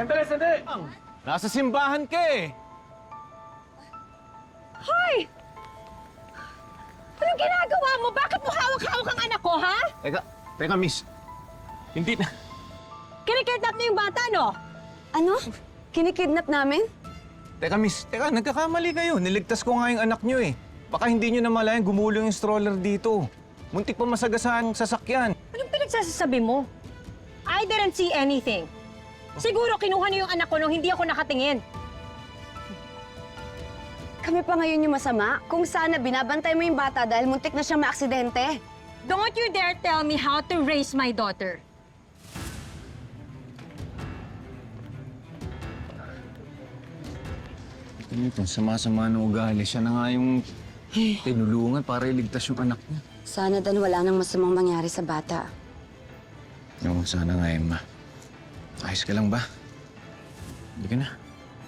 Sandali! Nasa simbahan ka eh! Hoy! Anong ginagawa mo? Bakit mo hawak-hawak ang anak ko, ha? Teka, miss. Hindi na... Kinikidnap niyo yung bata, no? Ano? Kinikidnap namin? Teka, miss. Nagkakamali kayo. Niligtas ko nga yung anak nyo eh. Baka hindi nyo namalayan gumulong yung stroller dito. Muntik pa masagasaan ang sasakyan. Anong pinagsasasabi mo? I didn't see anything. Siguro kinuha niyo yung anak ko nung hindi ako nakatingin. Kami pa ngayon yung masama? Kung sana binabantay mo yung bata dahil muntik na siyang maaksidente. Don't you dare tell me how to raise my daughter. Itong sama-sama ng ugali. Siya na nga yung tinulungan para iligtas yung anak niya. Sana dan wala nang masamang mangyari sa bata. Oo, sana nga, Emma. Ayos ka lang ba? Hindi ka na.